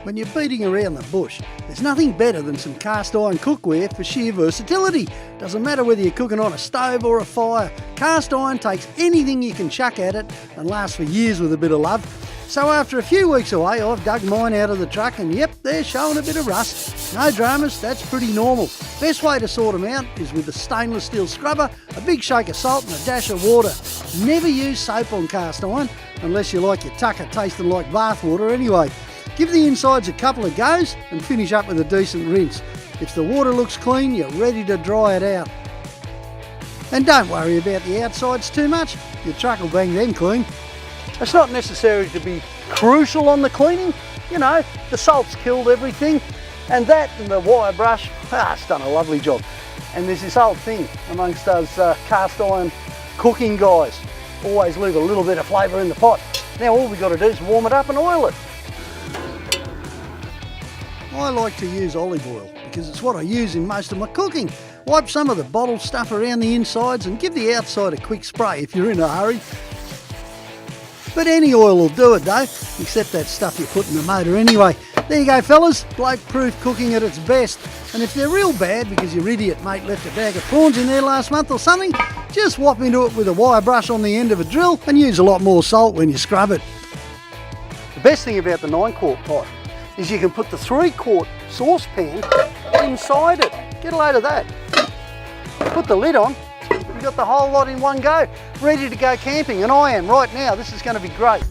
When you're beating around the bush, there's nothing better than some cast iron cookware for sheer versatility. Doesn't matter whether you're cooking on a stove or a fire, cast iron takes anything you can chuck at it and lasts for years with a bit of love. So after a few weeks away, I've dug mine out of the truck and yep, they're showing a bit of rust. No dramas, that's pretty normal. Best way to sort them out is with a stainless steel scrubber, a big shake of salt and a dash of water. Never use soap on cast iron, unless you like your tucker tasting like bath water anyway. Give the insides a couple of goes and finish up with a decent rinse. If the water looks clean, you're ready to dry it out. And don't worry about the outsides too much, your truck will bang them clean. It's not necessary to be crucial on the cleaning, you know, the salt's killed everything, and that and the wire brush, it's done a lovely job. And there's this old thing amongst us cast iron cooking guys, always leave a little bit of flavour in the pot. Now all we've got to do is warm it up and oil it. I like to use olive oil because it's what I use in most of my cooking. Wipe some of the bottle stuff around the insides and give the outside a quick spray if you're in a hurry. But any oil will do it though, except that stuff you put in the motor anyway. There you go fellas, bloke-proof cooking at its best. And if they're real bad because your idiot mate left a bag of prawns in there last month or something, just whop into it with a wire brush on the end of a drill and use a lot more salt when you scrub it. The best thing about the 9-quart pot is you can put the 3-quart saucepan inside it. Get a load of that. Put the lid on, you've got the whole lot in one go, ready to go camping, and I am right now. This is going to be great.